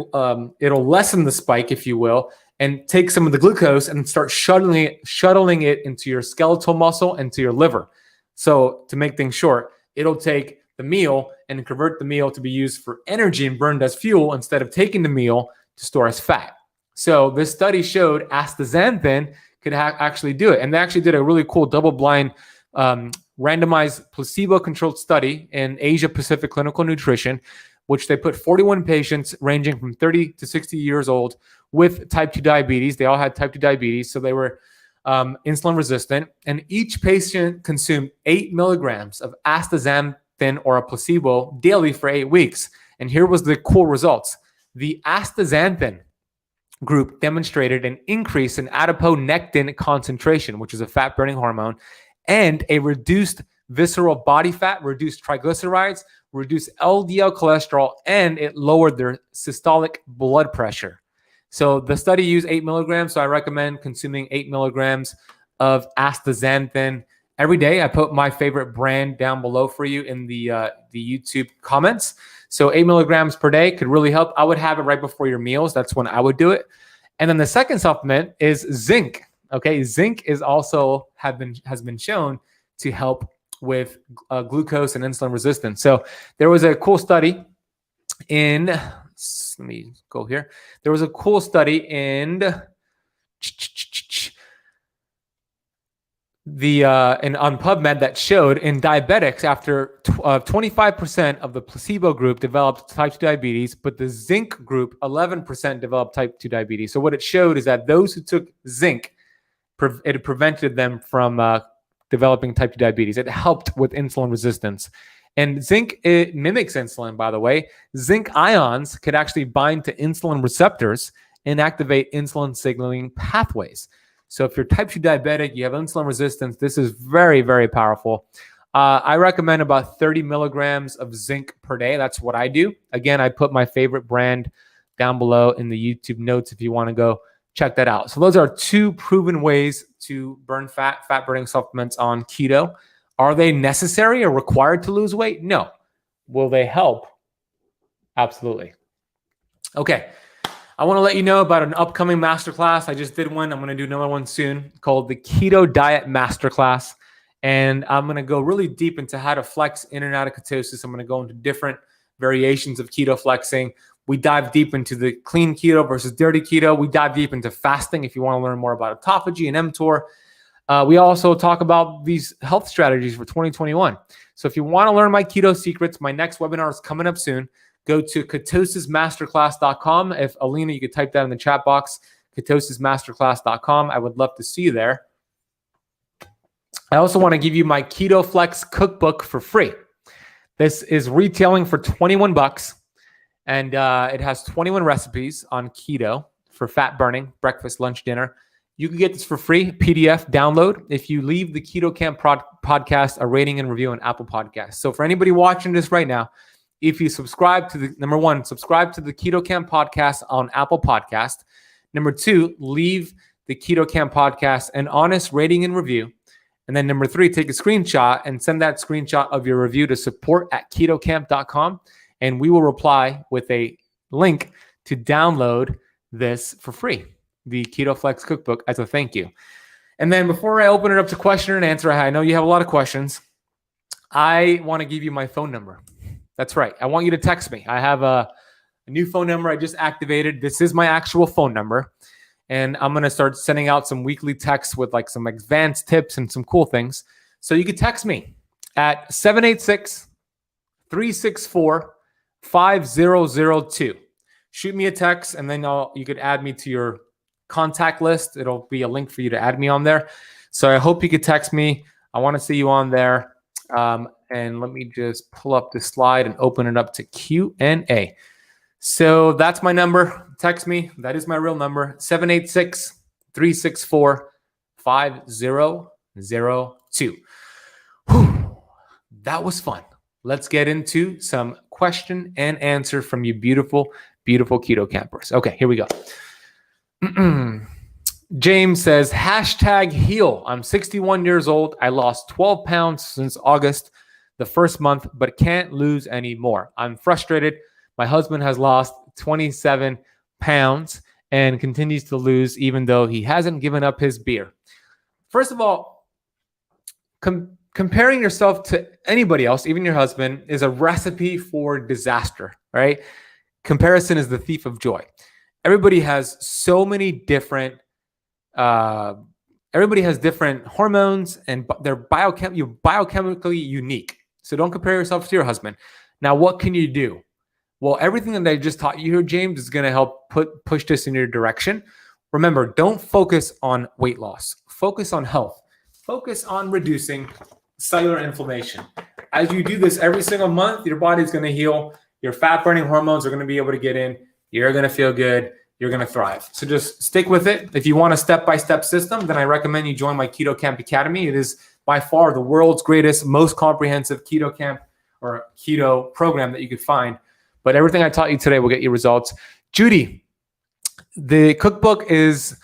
it'll lessen the spike, if you will, and take some of the glucose and start shuttling it into your skeletal muscle and to your liver. So to make things short, it'll take the meal and convert the meal to be used for energy and burned as fuel instead of taking the meal to store as fat. So this study showed astaxanthin could actually do it. And they actually did a really cool double-blind randomized placebo-controlled study in Asia Pacific Clinical Nutrition, which they put 41 patients ranging from 30 to 60 years old with type 2 diabetes. They all had type 2 diabetes, so they were insulin resistant. And each patient consumed 8 milligrams of astaxanthin or a placebo daily for 8 weeks. And here was the cool results. The astaxanthin group demonstrated an increase in adiponectin concentration, which is a fat-burning hormone, and a reduced visceral body fat, reduced triglycerides, reduced LDL cholesterol, and it lowered their systolic blood pressure. So the study used 8 milligrams, so I recommend consuming 8 milligrams of astaxanthin every day. I put my favorite brand down below for you in the YouTube comments. So 8 milligrams per day could really help. I would have it right before your meals. That's when I would do it. And then the second supplement is zinc. Okay, zinc is also has been shown to help with glucose and insulin resistance. So there was a cool study in, let me go here. There was a cool study in on PubMed that showed in diabetics after 25% of the placebo group developed type 2 diabetes, but the zinc group, 11% developed type 2 diabetes. So what it showed is that those who took zinc, it prevented them from developing type 2 diabetes. It helped with insulin resistance. And zinc, it mimics insulin, by the way. Zinc ions could actually bind to insulin receptors and activate insulin signaling pathways. So if you're type 2 diabetic, you have insulin resistance, this is very, very powerful. I recommend about 30 milligrams of zinc per day. That's what I do. Again, I put my favorite brand down below in the YouTube notes if you want to go check that out. So those are 2 proven ways to burn fat, fat-burning supplements on keto. Are they necessary or required to lose weight? No. Will they help? Absolutely. Okay. I want to let you know about an upcoming masterclass. I just did one. I'm going to do another one soon called the Keto Diet Masterclass. And I'm going to go really deep into how to flex in and out of ketosis. I'm going to go into different variations of keto flexing. We dive deep into the clean keto versus dirty keto. We dive deep into fasting if you want to learn more about autophagy and mTOR. We also talk about these health strategies for 2021. So if you want to learn my keto secrets, my next webinar is coming up soon. Go to ketosismasterclass.com. If Alina, you could type that in the chat box, ketosismasterclass.com. I would love to see you there. I also want to give you my Keto Flex cookbook for free. This is retailing for $21, and it has 21 recipes on keto for fat burning, breakfast, lunch, dinner. You can get this for free, PDF download, if you leave the Keto Camp podcast a rating and review on Apple Podcasts. So for anybody watching this right now, if you subscribe to the, number 1, subscribe to the Keto Camp podcast on Apple Podcast. Number 2, leave the Keto Camp podcast an honest rating and review. And then number 3, take a screenshot and send that screenshot of your review to support@ketocamp.com. And we will reply with a link to download this for free, the Keto Flex cookbook, as a thank you. And then before I open it up to question and answer, I know you have a lot of questions. I want to give you my phone number. That's right. I want you to text me. I have a new phone number I just activated. This is my actual phone number. And I'm going to start sending out some weekly texts with like some advanced tips and some cool things. So you can text me at 786-364-5002. Shoot me a text, and then you could add me to your contact list. It'll be a link for you to add me on there. So I hope you could text me. I want to see you on there. And let me just pull up the slide and open it up to Q&A. So that's my number. Text me. That is my real number, 786-364-5002. Whew. That was fun. Let's get into some question and answer from you beautiful, beautiful keto campers. Okay, here we go. James says, #heal. I'm 61 years old. I lost 12 pounds since August, the first month, but can't lose any more. I'm frustrated. My husband has lost 27 pounds and continues to lose even though he hasn't given up his beer. First of all, comparing yourself to anybody else, even your husband, is a recipe for disaster, right? Comparison is the thief of joy. Everybody has so many different, everybody has different hormones and they're biochemically unique. So don't compare yourself to your husband. Now, what can you do? Well, everything that I just taught you here, James, is going to help push this in your direction. Remember, don't focus on weight loss. Focus on health. Focus on reducing cellular inflammation. As you do this every single month, your body's going to heal. Your fat-burning hormones are going to be able to get in. You're going to feel good. You're going to thrive. So just stick with it. If you want a step-by-step system, then I recommend you join my Keto Camp Academy. It is by far the world's greatest, most comprehensive keto camp or keto program that you could find. But everything I taught you today will get you results. Judy, the cookbook is,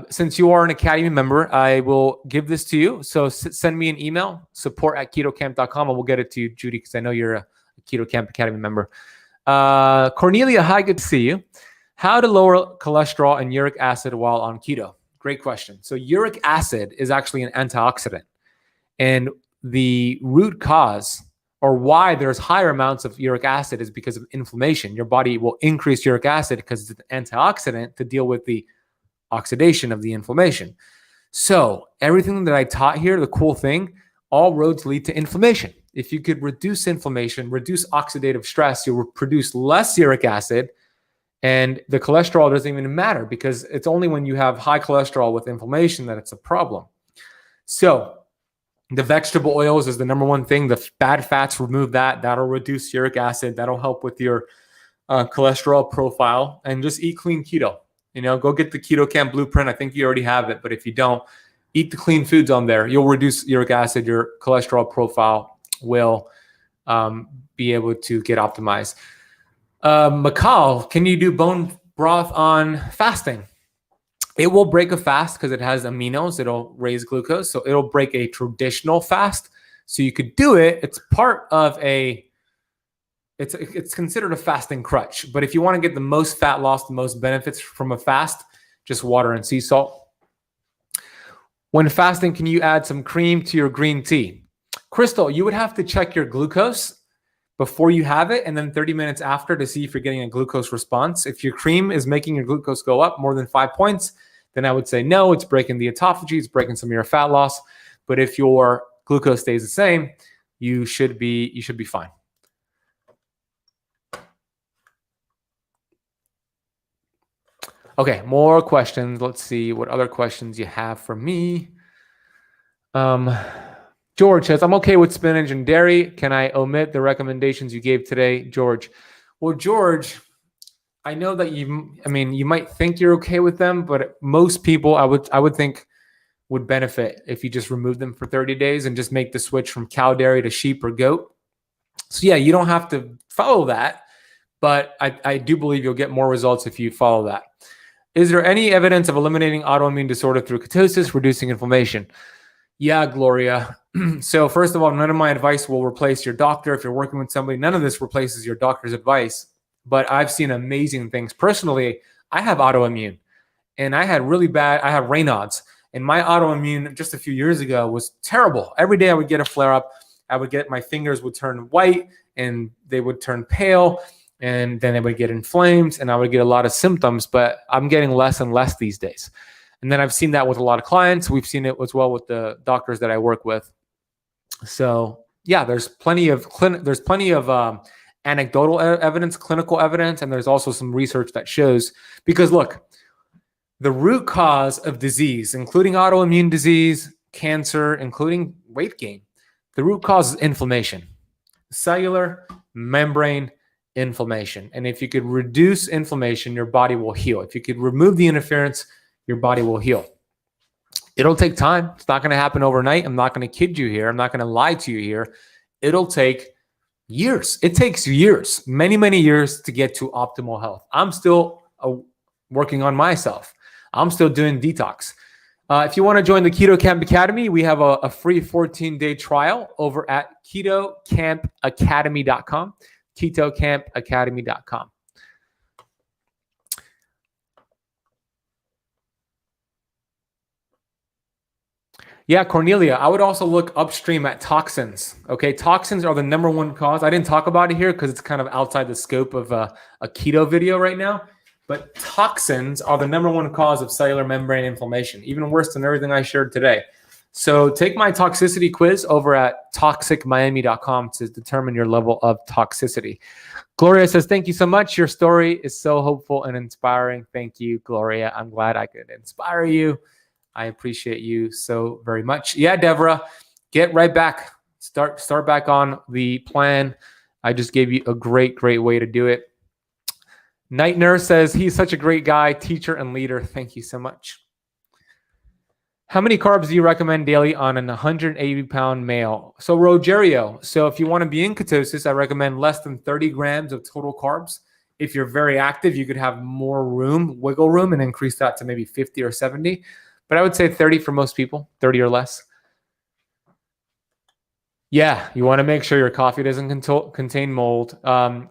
since you are an Academy member, I will give this to you. So send me an email, support@ketocamp.com, and we'll get it to you, Judy, because I know you're a Keto Camp Academy member. Cornelia, hi, good to see you. How to lower cholesterol and uric acid while on keto? Great question. So uric acid is actually an antioxidant. And the root cause or why there's higher amounts of uric acid is because of inflammation. Your body will increase uric acid because it's an antioxidant to deal with the oxidation of the inflammation. So everything that I taught here, the cool thing, all roads lead to inflammation. If you could reduce inflammation, reduce oxidative stress, you'll produce less uric acid, and the cholesterol doesn't even matter because it's only when you have high cholesterol with inflammation that it's a problem. So the vegetable oils is the number one thing. The bad fats, remove that. That'll reduce uric acid. That'll help with your cholesterol profile. And just eat clean keto. You know, go get the Keto Camp Blueprint. I think you already have it. But if you don't, eat the clean foods on there. You'll reduce uric acid. Your cholesterol profile will be able to get optimized. Mikal, can you do bone broth on fasting? It will break a fast because it has aminos. It'll raise glucose. So it'll break a traditional fast. So you could do it. It's part of it's considered a fasting crutch. But if you want to get the most fat loss, the most benefits from a fast, just water and sea salt. When fasting, can you add some cream to your green tea? Crystal, you would have to check your glucose before you have it and then 30 minutes after to see if you're getting a glucose response. If your cream is making your glucose go up more than 5 points, then I would say no, it's breaking the autophagy, it's breaking some of your fat loss. But if your glucose stays the same, you should be fine. Okay, more questions. Let's see what other questions you have for me. George says, I'm okay with spinach and dairy. Can I omit the recommendations you gave today, George? Well, George, I know that you might think you're okay with them, but most people I would think would benefit if you just remove them for 30 days and just make the switch from cow dairy to sheep or goat. So yeah, you don't have to follow that, but I do believe you'll get more results if you follow that. Is there any evidence of eliminating autoimmune disorder through ketosis, reducing inflammation? Yeah, Gloria. So first of all, none of my advice will replace your doctor. If you're working with somebody, none of this replaces your doctor's advice. But I've seen amazing things. Personally, I have autoimmune and I have Raynaud's, and my autoimmune just a few years ago was terrible. Every day I would get a flare up. My fingers would turn white and they would turn pale, and then they would get inflamed and I would get a lot of symptoms, but I'm getting less and less these days. And then I've seen that with a lot of clients. We've seen it as well with the doctors that I work with. So yeah, there's plenty of anecdotal evidence, clinical evidence, and there's also some research that shows, because look, the root cause of disease, including autoimmune disease, cancer, including weight gain, The root cause is inflammation, cellular membrane inflammation. And if you could reduce inflammation, your body will heal. If you could remove the interference, your body will heal. It'll take time. It's not going to happen overnight. I'm not going to kid you here. I'm not going to lie to you here. It'll take years. It takes years, many, many years to get to optimal health. I'm still working on myself. I'm still doing detox. If you want to join the Keto Camp Academy, we have a free 14-day trial over at ketocampacademy.com, ketocampacademy.com. Yeah, Cornelia, I would also look upstream at toxins. Okay, toxins are the #1 cause. I didn't talk about it here because it's kind of outside the scope of a keto video right now. But toxins are the #1 cause of cellular membrane inflammation, even worse than everything I shared today. So take my toxicity quiz over at toxicmiami.com to determine your level of toxicity. Gloria says, thank you so much. Your story is so hopeful and inspiring. Thank you, Gloria. I'm glad I could inspire you. I appreciate you so very much. Yeah, Deborah, get right back. Start back on the plan. I just gave you a great way to do it. Night Nurse says, he's such a great guy, teacher, and leader. Thank you so much. How many carbs do you recommend daily on an 180-pound male? So Rogerio, so if you want to be in ketosis, I recommend less than 30 grams of total carbs. If you're very active, you could have more wiggle room, and increase that to maybe 50 or 70. But I would say 30 for most people, 30 or less. Yeah, you want to make sure your coffee doesn't contain mold.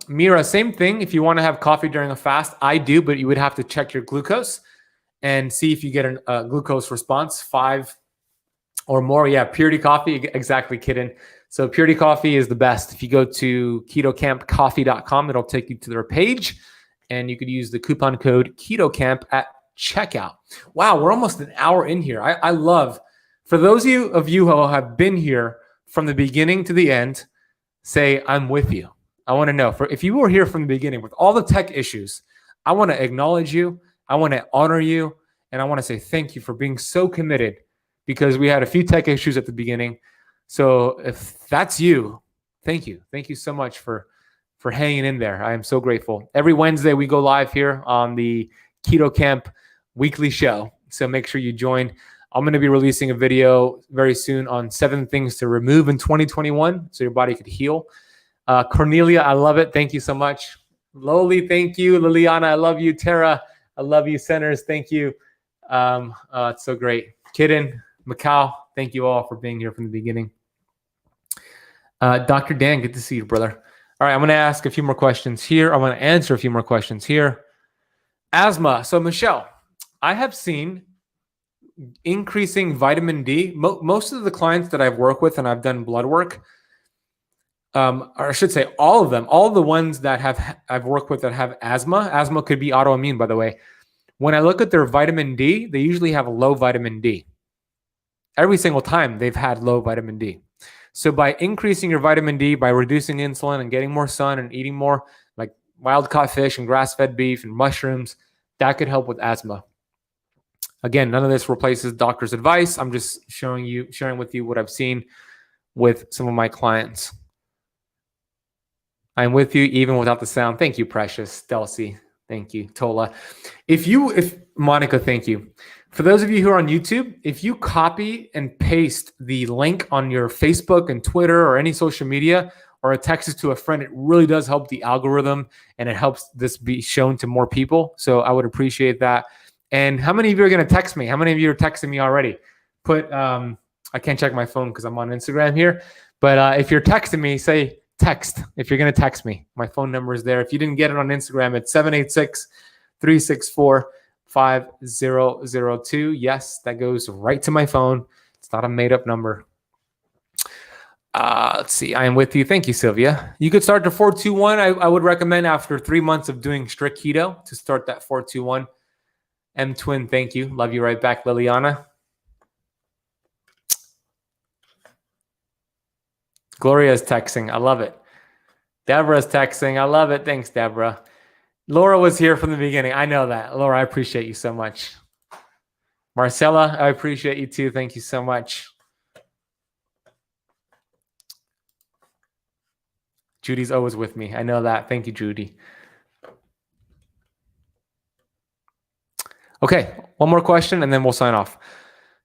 Mira, same thing. If you want to have coffee during a fast, I do, but you would have to check your glucose and see if you get a glucose response, 5 or more. Yeah, Purity Coffee, exactly, Kitten. So Purity Coffee is the best. If you go to ketocampcoffee.com, it'll take you to their page, and you could use the coupon code KETOCAMP at checkout. Wow, we're almost an hour in here. I love, for those of you who have been here from the beginning to the end, say, I'm with you. I want to know, if you were here from the beginning with all the tech issues, I want to acknowledge you. I want to honor you. And I want to say thank you for being so committed, because we had a few tech issues at the beginning. So if that's you, thank you. Thank you so much for hanging in there. I am so grateful. Every Wednesday we go live here on the Keto Camp weekly show. So make sure you join. I'm going to be releasing a video very soon on 7 things to remove in 2021 so your body could heal. Cornelia, I love it. Thank you so much. Loli, thank you. Liliana, I love you. Tara, I love you. Centers, thank you. It's so great. Kitten, Macau, thank you all for being here from the beginning. Dr. Dan, good to see you, brother. All right, I'm going to ask a few more questions here. I'm going to answer a few more questions here. Asthma. So Michelle, I have seen increasing vitamin D. Most of the clients that I've worked with and I've done blood work, or I should say all of them, all the ones that I've worked with that have asthma could be autoimmune, by the way. When I look at their vitamin D, they usually have low vitamin D. Every single time they've had low vitamin D. So by increasing your vitamin D, by reducing insulin and getting more sun and eating more like wild-caught fish and grass-fed beef and mushrooms, that could help with asthma. Again, none of this replaces doctor's advice. I'm just sharing with you what I've seen with some of my clients. I'm with you even without the sound. Thank you, Precious. Delcy, thank you. Tola. If Monica, thank you. For those of you who are on YouTube, if you copy and paste the link on your Facebook and Twitter or any social media, or a text it to a friend, it really does help the algorithm and it helps this be shown to more people. So I would appreciate that. And how many of you are going to text me? How many of you are texting me already? I can't check my phone because I'm on Instagram here. But if you're texting me, say text. If you're going to text me, my phone number is there. If you didn't get it on Instagram, it's 786-364-5002. Yes, that goes right to my phone. It's not a made-up number. Let's see. I am with you. Thank you, Sylvia. You could start the 421. I would recommend after 3 months of doing strict keto to start that 421. M Twin, thank you. Love you right back, Liliana. Gloria's texting. I love it. Deborah's texting. I love it. Thanks, Deborah. Laura was here from the beginning. I know that. Laura, I appreciate you so much. Marcella, I appreciate you too. Thank you so much. Judy's always with me. I know that. Thank you, Judy. Okay, one more question and then we'll sign off.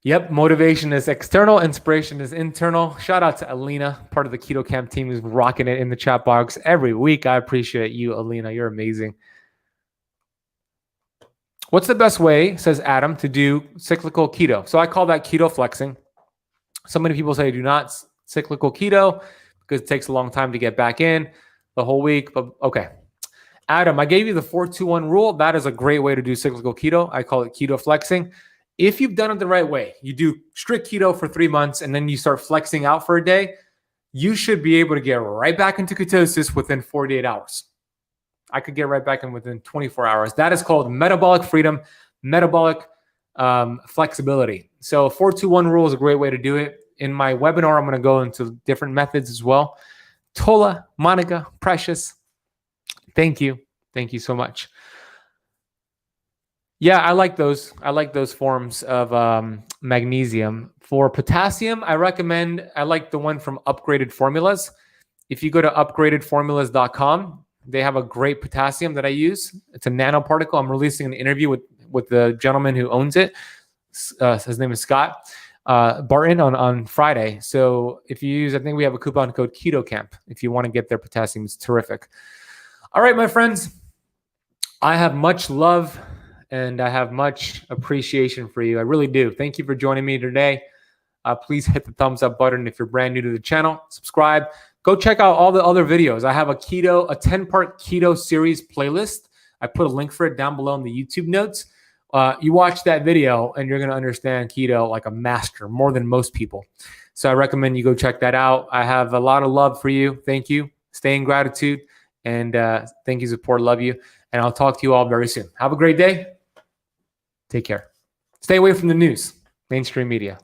Yep, motivation is external, inspiration is internal. Shout out to Alina, part of the Keto Camp team, who's rocking it in the chat box every week. I appreciate you, Alina. You're amazing. What's the best way, says Adam, to do cyclical keto? So I call that keto flexing. So many people say do not cyclical keto because it takes a long time to get back in the whole week. But okay. Adam, I gave you the 4-2-1 rule. That is a great way to do cyclical keto. I call it keto flexing. If you've done it the right way, you do strict keto for 3 months and then you start flexing out for a day, you should be able to get right back into ketosis within 48 hours. I could get right back in within 24 hours. That is called metabolic freedom, metabolic flexibility. So 4-2-1 rule is a great way to do it. In my webinar, I'm going to go into different methods as well. Tola, Monica, Precious, thank you. Thank you so much. Yeah, I like those. I like those forms of magnesium. For potassium, I like the one from Upgraded Formulas. If you go to upgradedformulas.com, they have a great potassium that I use. It's a nanoparticle. I'm releasing an interview with the gentleman who owns it. His name is Scott Barton on Friday. So if you use, I think we have a coupon code KETOCAMP. If you want to get their potassium, it's terrific. All right, my friends, I have much love and I have much appreciation for you. I really do. Thank you for joining me today. Please hit the thumbs up button if you're brand new to the channel. Subscribe. Go check out all the other videos. I have a 10-part keto series playlist. I put a link for it down below in the YouTube notes. You watch that video and you're going to understand keto like a master, more than most people. So I recommend you go check that out. I have a lot of love for you. Thank you. Stay in gratitude. And thank you, support. Love you. And I'll talk to you all very soon. Have a great day. Take care. Stay away from the news, mainstream media.